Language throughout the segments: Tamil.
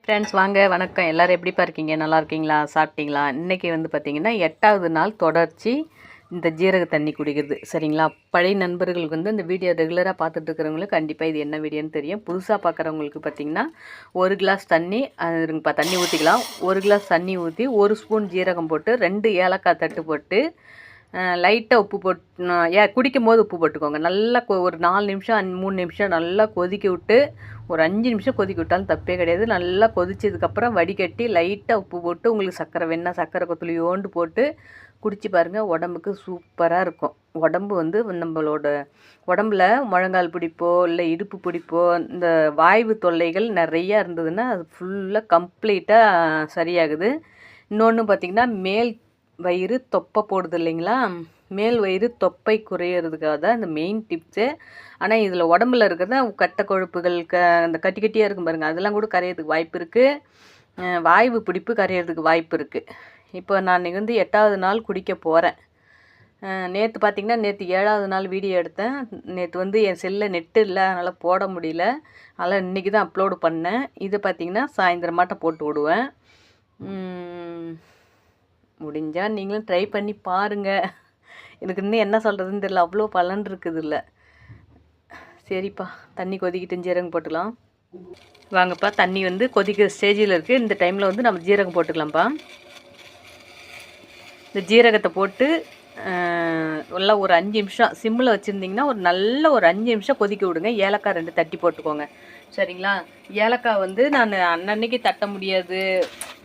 ஃப்ரெண்ட்ஸ் வாங்க வணக்கம். எல்லோரும் எப்படிப்பா இருக்கீங்க? நல்லா இருக்கீங்களா? சாப்பிட்டீங்களா? இன்றைக்கி வந்து பார்த்திங்கன்னா 8வது நாள் தொடர்ச்சி இந்த ஜீரக தண்ணி குடிக்கிறது. சரிங்களா? பழைய நண்பர்களுக்கு வந்து இந்த வீடியோ ரெகுலராக பார்த்துட்டு இருக்கிறவங்களுக்கு கண்டிப்பாக இது என்ன வீடியோன்னு தெரியும். புதுசாக பார்க்குறவங்களுக்கு பார்த்திங்கன்னா 1 கிளாஸ் தண்ணி இருங்கப்பா, தண்ணி ஊற்றிக்கலாம். 1 கிளாஸ் தண்ணி ஊற்றி 1 ஸ்பூன் ஜீரகம் போட்டு 2 ஏலக்காய் தட்டு போட்டு லைட்டாக உப்பு போட்டு குடிக்கும் போது உப்பு போட்டுக்கோங்க. நல்லா ஒரு 4 நிமிஷம் 3 நிமிஷம் நல்லா கொதிக்க விட்டு, ஒரு 5 நிமிஷம் கொதிக்க விட்டாலும் தப்பே கிடையாது. நல்லா கொதிச்சதுக்கப்புறம் வடிகட்டி லைட்டாக உப்பு போட்டு உங்களுக்கு சர்க்கரை வேணால் சர்க்கரை கொத்துளியோண்டு போட்டு குடிச்சு பாருங்கள். உடம்புக்கு சூப்பராக இருக்கும். உடம்பு வந்து நம்மளோட உடம்புல முழங்கால் பிடிப்போ இல்லை இடுப்பு பிடிப்போ இந்த வாய்வு தொல்லைகள் நிறையா இருந்ததுன்னா அது ஃபுல்லாக கம்ப்ளீட்டாக சரியாகுது. இன்னொன்று பார்த்திங்கன்னா மேல் வயிறு தொப்பை போடுது இல்லைங்களா? மேல் வயிறு தொப்பை குறையிறதுக்காக தான் இந்த மெயின் டிப்ஸு. ஆனால் இதில் உடம்புல இருக்கிறத கட்டை கொழுப்புகள் அந்த கட்டி கட்டியாக இருக்கும் பாருங்கள், அதெல்லாம் கூட கரையிறதுக்கு வாய்ப்பு இருக்குது. வாய்வு பிடிப்பு கரையிறதுக்கு வாய்ப்பு இருக்குது. இப்போ நான் வந்து 8வது நாள் குடிக்க போகிறேன். நேற்று பார்த்திங்கன்னா நேற்று 7வது நாள் வீடியோ எடுத்தேன். நேற்று வந்து என் செல்லில் நெட்டு இல்லை, அதனால் போட முடியல. அதனால் இன்றைக்கி தான் அப்லோடு பண்ணேன். இது பார்த்திங்கன்னா சாயந்தரமாட்டம் போட்டு விடுவேன். முடிஞ்சால் நீங்களும் ட்ரை பண்ணி பாருங்கள். எனக்கு இன்னும் என்ன சொல்கிறதுன்னு தெரியல, அவ்வளோ பலன் இருக்குது இல்லை. சரிப்பா, தண்ணி கொதிக்கிட்டு ஜீரகம் போட்டுக்கலாம். வாங்கப்பா, தண்ணி வந்து கொதிக்கிற ஸ்டேஜில் இருக்குது. இந்த டைமில் வந்து நம்ம ஜீரகம் போட்டுக்கலாம்ப்பா. இந்த ஜீரகத்தை போட்டு நல்லா ஒரு 5 நிமிஷம் சிம்மில் வச்சுருந்திங்கன்னா ஒரு 5 நிமிஷம் கொதிக்க விடுங்க. ஏலக்காய் 2 தட்டி போட்டுக்கோங்க. சரிங்களா? ஏலக்காய் வந்து நான் அன்னன்னைக்கு தட்ட முடியாது,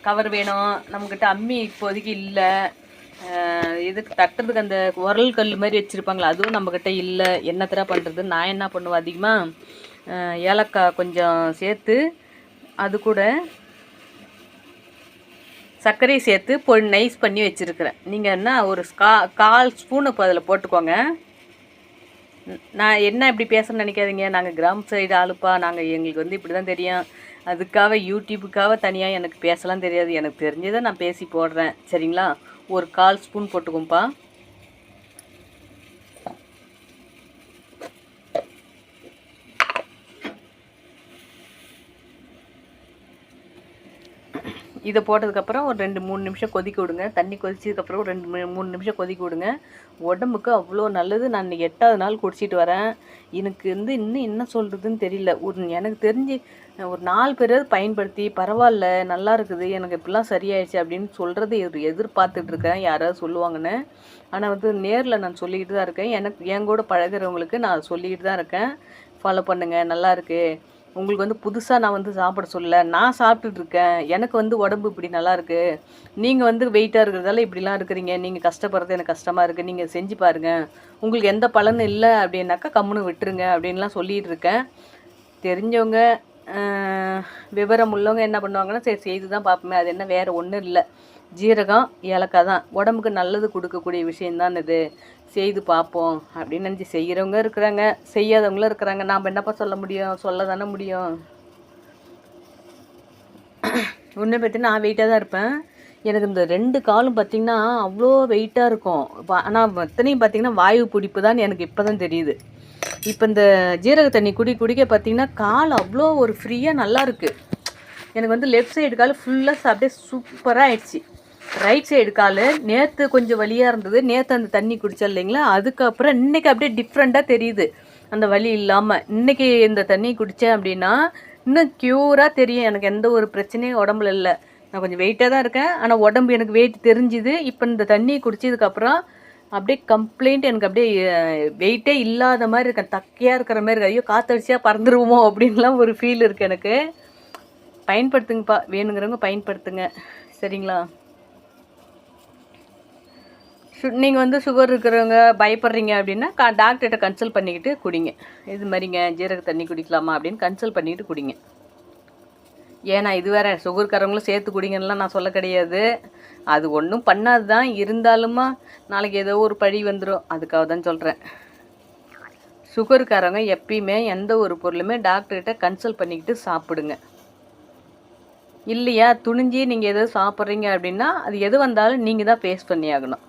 கவர் வேணும். நம்மக்கிட்ட அம்மி இப்போதைக்கு இல்லை. இதுக்கு தட்டுறதுக்கு அந்த உரல் கல் மாதிரி வச்சுருப்பாங்களா, அதுவும் நம்மக்கிட்ட இல்லை. என்ன தர பண்ணுறது? நான் என்ன பண்ணுவேன், அதிகமாக ஏலக்காய் கொஞ்சம் சேர்த்து அது கூட சர்க்கரையை சேர்த்து நைஸ் பண்ணி வச்சுருக்கிறேன். நீங்கள் என்ன ஒரு 1/4 ஸ்பூன் இப்போ அதில் போட்டுக்கோங்க. நான் என்ன இப்படி பேசணும்னு நினைக்காதீங்க. நாங்கள் கிராம சைடு ஆளுப்பா. எங்களுக்கு வந்து இப்படி தான் தெரியும். அதுக்காக யூடியூப்புக்காக தனியாக எனக்கு பேசலாம் தெரியாது. எனக்கு தெரிஞ்சதை நான் பேசி போடுறேன். சரிங்களா? ஒரு 1/4 ஸ்பூன் போட்டுக்கோப்பா. இதை போட்டதுக்கப்புறம் ஒரு 2-3 நிமிஷம் கொதிக்க விடுங்க. தண்ணி கொதிச்சதுக்கப்புறம் ஒரு 2-3 நிமிஷம் கொதிக்க விடுங்க. உடம்புக்கு அவ்வளோ நல்லது. நான் இன்றைக்கி 8வது நாள் குடிச்சிட்டு வரேன். எனக்கு வந்து இன்னும் என்ன சொல்கிறதுன்னு தெரியல. எனக்கு தெரிஞ்சு ஒரு 4 பேராவது பயன்படுத்தி பரவாயில்ல, நல்லா இருக்குது, எனக்கு இப்படிலாம் சரியாயிடுச்சு அப்படின்னு சொல்கிறது எதிர்பார்த்துட்ருக்கேன், யாராவது சொல்லுவாங்கன்னு. ஆனால் வந்து நேரில் நான் சொல்லிக்கிட்டு தான் இருக்கேன். என் கூட பழகிறவங்களுக்கு நான் சொல்லிக்கிட்டு தான் இருக்கேன். ஃபாலோ பண்ணுங்கள், நல்லாயிருக்கு. உங்களுக்கு வந்து புதுசாக நான் வந்து சாப்பிட சொல்லலை, நான் சாப்பிட்டுட்ருக்கேன். எனக்கு வந்து உடம்பு இப்படி நல்லாயிருக்கு. நீங்கள் வந்து வெயிட்டாக இருக்கிறதால இப்படிலாம் இருக்கிறீங்க. நீங்கள் கஷ்டப்படுறது எனக்கு கஷ்டமாக இருக்குது. நீங்கள் செஞ்சு பாருங்கள். உங்களுக்கு எந்த பலனும் இல்லை அப்படின்னாக்கா கம்முன்னு விட்டுருங்க அப்படின்லாம் சொல்லிகிட்டு இருக்கேன். தெரிஞ்சவங்க விவரம் உள்ளவங்க என்ன பண்ணுவாங்கன்னா, சரி செய்து தான் பார்ப்போமே, அது என்ன வேறு ஒன்றும் இல்லை, ஜீரகம் ஏலக்காய் தான், உடம்புக்கு நல்லது கொடுக்கக்கூடிய விஷயந்தான் இது, செய்து பார்ப்போம் அப்படின்னு நினச்சி செய்கிறவங்க இருக்கிறாங்க, செய்யாதவங்களும் இருக்கிறாங்க. நாம் என்னப்பா சொல்ல முடியும்? சொல்ல தானே முடியும். ஒன்று பார்த்தீங்கன்னா நான் வெயிட்டாக தான் இருப்பேன். எனக்கு இந்த 2 காலும் பார்த்திங்கன்னா அவ்வளோ வெயிட்டாக இருக்கும். ஆனால் அத்தனையும் பார்த்திங்கன்னா வாயு பிடிப்பு தான் எனக்கு இப்போ தான் தெரியுது. இப்போ இந்த ஜீரக தண்ணி குடிக்க பார்த்திங்கன்னா கால் அவ்வளோ ஒரு ஃப்ரீயாக நல்லா இருக்குது. எனக்கு வந்து லெஃப்ட் சைடு கால் ஃபுல்லாக அப்படியே சூப்பராக ஆயிடுச்சு. ரைட் சைடு கால் நேற்று கொஞ்சம் வலியாக இருந்தது. நேற்று அந்த தண்ணி குடித்தா இல்லைங்களா, அதுக்கப்புறம் இன்றைக்கி அப்படியே டிஃப்ரெண்ட்டாக தெரியுது. அந்த வலி இல்லாமல் இன்றைக்கி இந்த தண்ணி குடித்தேன் அப்படின்னா இன்னும் க்யூராக தெரியும். எனக்கு எந்த ஒரு பிரச்சனையும் உடம்புல இல்லை. நான் கொஞ்சம் வெயிட்டாக தான் இருக்கேன், ஆனால் உடம்பு எனக்கு வெயிட் தெரிஞ்சுது. இப்போ இந்த தண்ணி குடித்ததுக்கப்புறம் அப்படியே கம்ப்ளைண்ட் எனக்கு அப்படியே வெயிட்டே இல்லாத மாதிரி இருக்கேன். தக்கையாக இருக்கிற மாதிரி இருக்குது. ஐயோ காற்றடிச்சா பறந்துருவோமோ அப்படின்லாம் ஒரு ஃபீல் இருக்குது எனக்கு. பயன்படுத்துங்கப்பா, வேணுங்கிறவங்க பயன்படுத்துங்க. சரிங்களா? நீங்கள் வந்து சுகர் இருக்கிறவங்க பயப்படுறீங்க அப்படின்னா டாக்டர்கிட்ட கன்சல்ட் பண்ணிக்கிட்டு குடிங்க. இது மாதிரிங்க ஜீரக தண்ணி குடிக்கலாமா அப்படின்னு கன்சல்ட் பண்ணிக்கிட்டு குடிங்க. ஏன்னா இது வேறு சுகர்காரவங்களும் சேர்த்து குடிங்கலாம் நான் சொல்ல கிடையாது. அது ஒன்றும் பண்ணாது தான், இருந்தாலுமா நாளைக்கு ஏதோ ஒரு பழி வந்துடும், அதுக்காக தான் சொல்கிறேன். சுகர்காரவங்க எப்பயுமே எந்த ஒரு பொருளுமே டாக்டர்கிட்ட கன்சல்ட் பண்ணிக்கிட்டு சாப்பிடுங்க. இல்லையா துணிஞ்சி நீங்கள் எதோ சாப்பிட்றீங்க அப்படின்னா அது எது வந்தாலும் நீங்கள் தான் ஃபேஸ் பண்ணி ஆகணும்.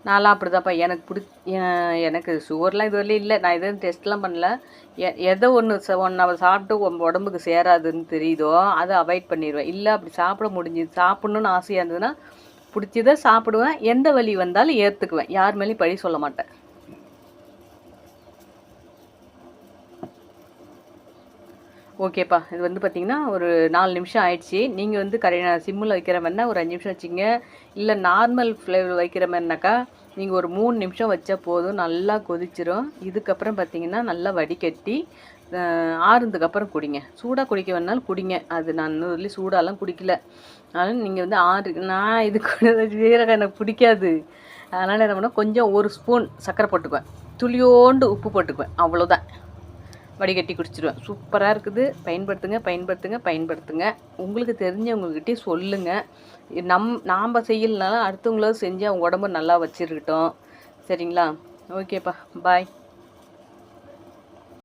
நான்லாம் அப்படி தான்ப்பா எனக்கு சுகர்லாம் இது வரலையும் இல்லை, நான் எதுவும் டெஸ்ட்லாம் பண்ணல. எதோ ஒன்று நம்ம சாப்பிட்டு உடம்புக்கு சேராதுன்னு தெரியுதோ அதை அவாய்ட் பண்ணிடுவேன். இல்லை அப்படி சாப்பிட்ணுன்னு ஆசையாக இருந்ததுன்னா பிடிச்சதை சாப்பிடுவேன். எந்த வலி வந்தாலும் ஏற்றுக்குவேன், யார் மேலேயும் பழி சொல்ல மாட்டேன். ஓகேப்பா, இது வந்து பார்த்திங்கன்னா ஒரு 4 நிமிஷம் ஆயிடுச்சு. நீங்கள் வந்து சிம்மில் வைக்கிற மாதிரினா ஒரு 5 நிமிஷம் வச்சிங்க. இல்லை நார்மல் ஃப்ளேவர் வைக்கிற மாதிரினாக்கா நீங்கள் ஒரு 3 நிமிஷம் வச்சா போதும், நல்லா கொதிச்சிரும். இதுக்கப்புறம் பார்த்திங்கன்னா நல்லா வடிகட்டி ஆறுனதுக்கப்புறம் குடிங்க. சூடாக குடிக்க வேணாலும் குடிங்க, அது நான் இன்னும் சூடாலாம் குடிக்கல. அதனால் நீங்கள் வந்து நான் இது கூட ஜீரகம் எனக்கு பிடிக்காது. அதனால் என்ன பண்ணால் கொஞ்சம் 1 ஸ்பூன் சர்க்கரை போட்டுக்குவேன், துளியோண்டு உப்பு போட்டுக்குவேன், அவ்வளோதான். வடிகட்டி குடிச்சிடுவேன். சூப்பராக இருக்குது. பயன்படுத்துங்க. உங்களுக்கு தெரிஞ்சவங்கக்கிட்டே சொல்லுங்கள். நாம் செய்யலைனாலும் அடுத்தவங்களாவது செஞ்சு அவங்க உடம்பு நல்லா வச்சுருக்கட்டும். சரிங்களா? ஓகேப்பா, பாய்.